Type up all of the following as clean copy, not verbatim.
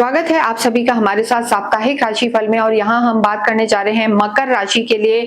स्वागत है आप सभी का हमारे साथ साप्ताहिक राशिफल में। और यहाँ हम बात करने जा रहे हैं मकर राशि के लिए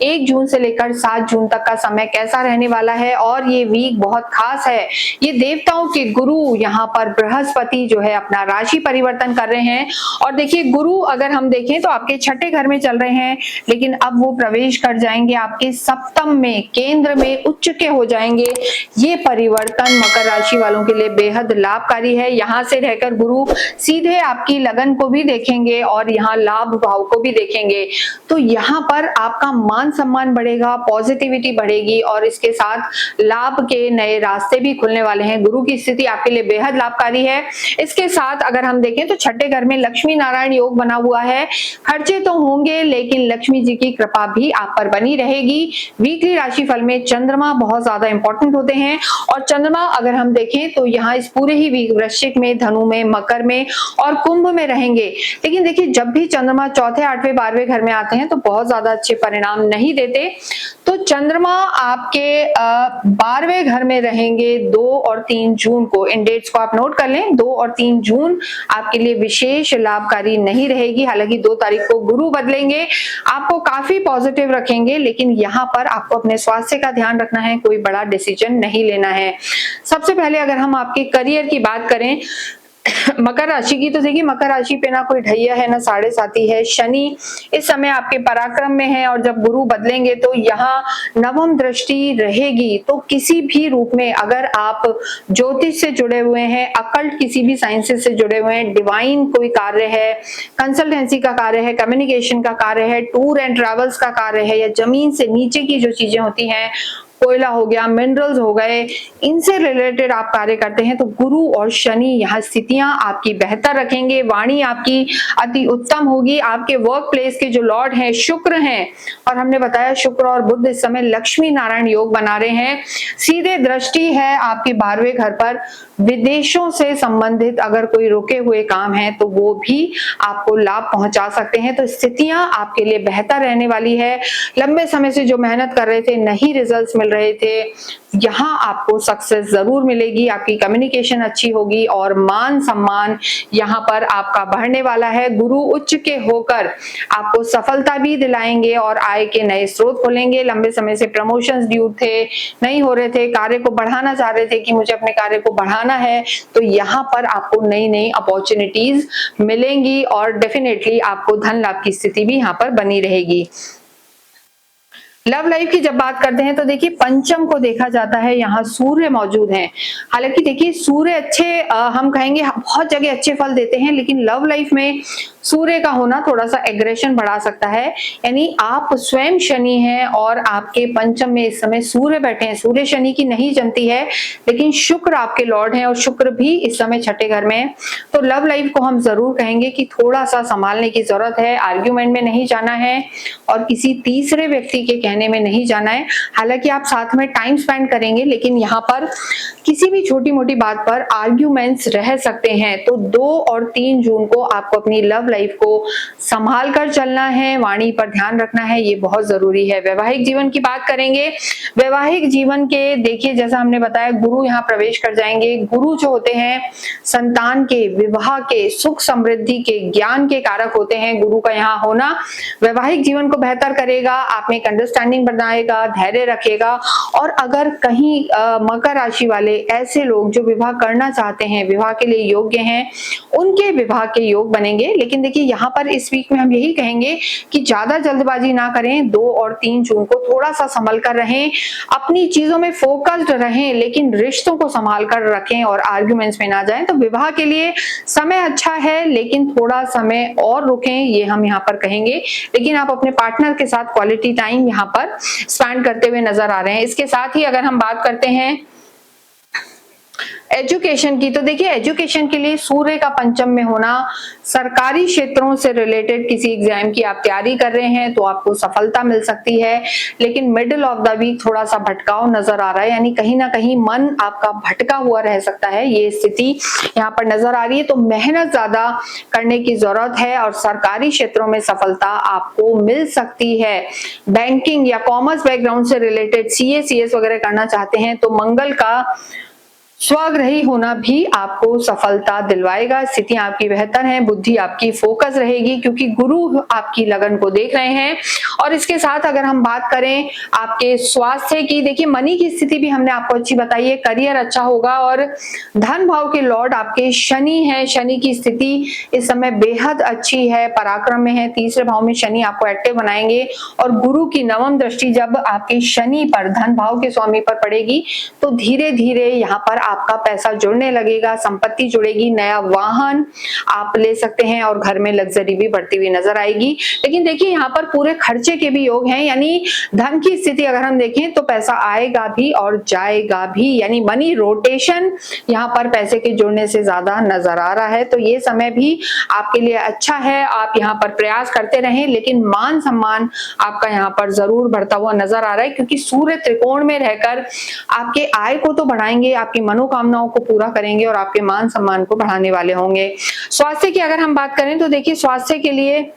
1 जून से लेकर 7 जून तक का समय कैसा रहने वाला है। और ये वीक बहुत खास है। ये देवताओं के गुरु यहाँ पर बृहस्पति जो है अपना राशि परिवर्तन कर रहे हैं। और देखिए गुरु अगर हम देखें तो आपके छठे घर में चल रहे हैं, लेकिन अब वो प्रवेश कर जाएंगे आपके सप्तम में, केंद्र में उच्च के हो जाएंगे। ये परिवर्तन मकर राशि वालों के लिए बेहद लाभकारी है। यहाँ से रहकर गुरु सीधे आपकी लगन को भी देखेंगे और यहाँ लाभ भाव को भी देखेंगे। तो यहाँ पर आपका मान सम्मान बढ़ेगा, पॉजिटिविटी बढ़ेगी और इसके साथ लाभ के नए रास्ते भी खुलने वाले हैं। गुरु की स्थिति आपके लिए बेहद लाभकारी है। इसके साथ अगर हम देखें तो छठे घर में लक्ष्मी नारायण योग बना हुआ है। खर्चे तो होंगे लेकिन लक्ष्मी जी की कृपा भी आप पर बनी रहेगी। वीकली राशिफल में चंद्रमा बहुत ज्यादा इंपॉर्टेंट होते हैं और चंद्रमा अगर हम देखें तो यहाँ इस पूरे ही वीक वृश्चिक में, धनु में, मकर में और कुंभ में रहेंगे। लेकिन देखिए जब भी चंद्रमा चौथे, आठवें, 12वें घर में आते हैं तो बहुत ज्यादा अच्छे परिणाम नहीं देते। तो चंद्रमा आपके 12वें घर में रहेंगे 2 और 3 जून को। इन डेट्स को आप नोट कर लें। 2 और 3 जून आपके लिए विशेष लाभकारी नहीं रहेगी। हालांकि 2 तारीख को गुरु बदलेंगे, आपको काफी पॉजिटिव रखेंगे, लेकिन यहाँ पर आपको अपने स्वास्थ्य का ध्यान रखना है, कोई बड़ा डिसीजन नहीं लेना है। सबसे पहले अगर हम आपके करियर की बात करें मकर राशि की, तो देखिए मकर राशि पे ना कोई ढैया है ना साढ़े साथी है। शनि इस समय आपके पराक्रम में है और जब गुरु बदलेंगे तो यहाँ नवम दृष्टि रहेगी। तो किसी भी रूप में अगर आप ज्योतिष से जुड़े हुए हैं, अकल्ट किसी भी साइंसेस से जुड़े हुए हैं, डिवाइन कोई कार्य है, कंसल्टेंसी का कार्य है, कम्युनिकेशन का कार्य है, टूर एंड ट्रेवल्स का कार्य है, या जमीन से नीचे की जो चीजें होती हैं, कोयला हो गया, मिनरल्स हो गए, इनसे रिलेटेड आप कार्य करते हैं, तो गुरु और शनि यहाँ स्थितियां आपकी बेहतर रखेंगे। वाणी आपकी अति उत्तम होगी। आपके वर्क प्लेस के जो लॉर्ड हैं शुक्र हैं, और हमने बताया शुक्र और बुध इस समय लक्ष्मी नारायण योग बना रहे हैं। सीधे दृष्टि है आपके 12वें घर पर। विदेशों से संबंधित अगर कोई रुके हुए काम है तो वो भी आपको लाभ पहुंचा सकते हैं। तो स्थितियां आपके लिए बेहतर रहने वाली है। लंबे समय से जो मेहनत कर रहे थे, नहीं रिजल्ट्स मिल रहे थे, यहाँ आपको सक्सेस जरूर मिलेगी। आपकी कम्युनिकेशन अच्छी होगी और मान सम्मान यहाँ पर आपका बढ़ने वाला है। गुरु उच्च के होकर आपको सफलता भी दिलाएंगे और आय के नए स्रोत खोलेंगे। लंबे समय से प्रमोशंस ड्यू थे, नहीं हो रहे थे, कार्य को बढ़ाना चाह रहे थे कि मुझे अपने कार्य को बढ़ाना है, तो यहाँ पर आपको नई नई अपॉर्चुनिटीज मिलेंगी और डेफिनेटली आपको धन लाभ की स्थिति भी यहाँ पर बनी रहेगी। लव लाइफ की जब बात करते हैं तो देखिए पंचम को देखा जाता है, यहाँ सूर्य मौजूद हैं। हालांकि देखिए सूर्य अच्छे हम कहेंगे बहुत जगह अच्छे फल देते हैं, लेकिन लव लाइफ में सूर्य का होना थोड़ा सा एग्रेशन बढ़ा सकता है। यानी आप स्वयं शनि हैं और आपके पंचम में इस समय सूर्य बैठे हैं। सूर्य शनि की नहीं जमती है, लेकिन शुक्र आपके लॉर्ड हैं और शुक्र भी इस समय छठे घर में है। तो लव लाइफ को हम जरूर कहेंगे कि थोड़ा सा संभालने की जरूरत है। आर्ग्यूमेंट में नहीं जाना है और किसी तीसरे व्यक्ति के कहने में नहीं जाना है। हालांकि आप साथ में टाइम स्पेंड करेंगे, लेकिन यहाँ पर किसी भी छोटी मोटी बात पर आर्ग्यूमेंट्स रह सकते हैं। तो 2 और 3 जून को आपको अपनी लव लाइफ को संभाल कर चलना है, वाणी पर ध्यान रखना है, ये बहुत जरूरी है। वैवाहिक जीवन की बात करेंगे। वैवाहिक जीवन के देखिए जैसा हमने बताया गुरु यहाँ प्रवेश कर जाएंगे। गुरु जो होते हैं संतान के, विवाह के, सुख समृद्धि के, ज्ञान के कारक होते हैं। गुरु का यहाँ होना वैवाहिक जीवन को बेहतर करेगा, आप में एक अंडरस्टैंडिंग बनाएगा, धैर्य रखेगा। और अगर कहीं मकर राशि वाले ऐसे लोग जो विवाह करना चाहते हैं, विवाह के लिए योग्य हैं, उनके विवाह के योग बनेंगे। लेकिन देखिए यहाँ पर इस वीक में हम यही कहेंगे कि ज्यादा जल्दबाजी ना करें। 2 और 3 जून को थोड़ा सा संभल कर रहें, अपनी चीजों में फोकस्ड रहें, लेकिन रिश्तों को संभाल कर रखें और आर्ग्यूमेंट्स में ना जाएं। तो विवाह के लिए समय अच्छा है, लेकिन थोड़ा समय और रुकें, ये हम यहाँ पर कहेंगे। लेकिन आप अपने पार्टनर के साथ क्वालिटी टाइम यहाँ पर स्पेंड करते हुए नजर आ रहे हैं। इसके साथ ही अगर हम बात करते हैं एजुकेशन की, तो देखिए एजुकेशन के लिए सूर्य का पंचम में होना, सरकारी क्षेत्रों से रिलेटेड किसी एग्जाम की आप तैयारी कर रहे हैं तो आपको सफलता मिल सकती है। लेकिन मिडिल ऑफ द वीक थोड़ा सा भटकाव नजर आ रहा है, यानी कहीं ना कहीं मन आपका भटका हुआ रह सकता है, ये स्थिति यहाँ पर नजर आ रही है। तो मेहनत ज्यादा करने की जरूरत है और सरकारी क्षेत्रों में सफलता आपको मिल सकती है। बैंकिंग या कॉमर्स बैकग्राउंड से रिलेटेड CA CS वगैरह करना चाहते हैं तो मंगल का स्वग्रही होना भी आपको सफलता दिलवाएगा। स्थितियां आपकी बेहतर हैं, बुद्धि आपकी फोकस रहेगी क्योंकि गुरु आपकी लगन को देख रहे हैं। और इसके साथ अगर हम बात करें आपके स्वास्थ्य की, देखिए मनी की स्थिति भी हमने आपको अच्छी बताई है, करियर अच्छा होगा और धन भाव के लॉर्ड आपके शनि है। शनि की स्थिति इस समय बेहद अच्छी है, पराक्रम में है, तीसरे भाव में शनि आपको एक्टिव बनाएंगे और गुरु की नवम दृष्टि जब आपके शनि पर, धन भाव के स्वामी पर पड़ेगी तो धीरे धीरे यहाँ पर आपका पैसा जुड़ने लगेगा, संपत्ति जुड़ेगी, नया वाहन आप ले सकते हैं और घर में लग्जरी भी बढ़ती हुई नजर आएगी। लेकिन देखिए यहाँ पर पूरे खर्चे के भी योग हैं, यानी धन की स्थिति अगर हम देखें तो पैसा आएगा भी और जाएगा भी, यानी मनी रोटेशन यहाँ पर पैसे के जुड़ने से ज्यादा नजर आ रहा है। तो ये समय भी आपके लिए अच्छा है, आप यहाँ पर प्रयास करते रहें, लेकिन मान सम्मान आपका यहाँ पर जरूर बढ़ता हुआ नजर आ रहा है क्योंकि सूर्य त्रिकोण में रहकर आपके आय को तो बढ़ाएंगे, आपकी मनोकामनाओं को पूरा करेंगे और आपके मान सम्मान को बढ़ाने वाले होंगे। स्वास्थ्य की अगर हम बात करें तो देखिए स्वास्थ्य के लिए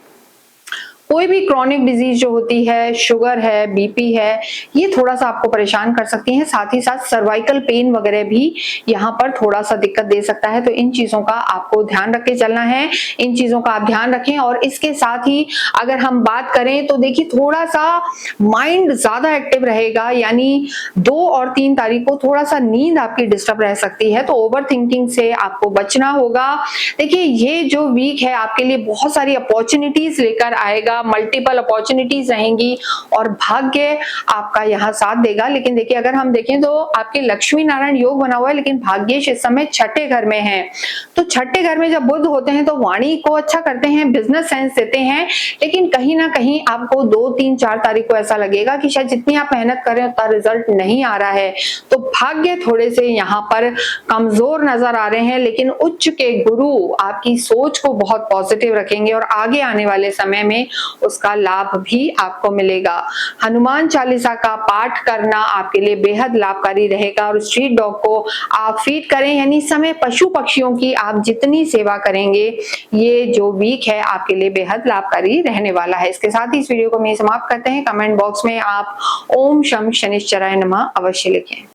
कोई भी क्रॉनिक डिजीज जो होती है, शुगर है, बीपी है, ये थोड़ा सा आपको परेशान कर सकती हैं। साथ ही साथ सर्वाइकल पेन वगैरह भी यहाँ पर थोड़ा सा दिक्कत दे सकता है, तो इन चीजों का आपको ध्यान रख के चलना है, इन चीजों का आप ध्यान रखें। और इसके साथ ही अगर हम बात करें तो देखिए थोड़ा सा माइंड ज्यादा एक्टिव रहेगा, यानी 2 और 3 तारीख को थोड़ा सा नींद आपकी डिस्टर्ब रह सकती है, तो ओवर थिंकिंग से आपको बचना होगा। देखिए ये जो वीक है आपके लिए बहुत सारी अपॉर्चुनिटीज लेकर आएगा, मल्टीपल अपॉर्चुनिटीज रहेंगी और भाग्य आपका यहाँ साथ देगा। लेकिन देखिए अगर हम देखें तो आपके लक्ष्मी नारायण योग बना हुआ है, लेकिन भाग्येश इस समय छठे घर में है। तो छठे घर में जब बुध होते हैं तो वाणी को अच्छा करते हैं, बिजनेस सेंस देते हैं, लेकिन कहीं ना कहीं आपको 2, 3, 4 तारीख को ऐसा लगेगा कि शायद जितनी आप मेहनत कर रहे हो उतना रिजल्ट नहीं आ रहा है, तो भाग्य थोड़े से यहाँ पर कमजोर नजर आ रहे हैं। लेकिन उच्च के गुरु आपकी सोच को बहुत पॉजिटिव रखेंगे और आगे आने वाले समय में उसका लाभ भी आपको मिलेगा। हनुमान चालीसा का पाठ करना आपके लिए बेहद लाभकारी रहेगा और स्ट्रीट डॉग को आप फीड करें, यानी समय पशु पक्षियों की आप जितनी सेवा करेंगे ये जो वीक है आपके लिए बेहद लाभकारी रहने वाला है। इसके साथ ही इस वीडियो को मैं समाप्त करते हैं। कमेंट बॉक्स में आप ओम शम शनिश्चराय नमः अवश्य लिखें।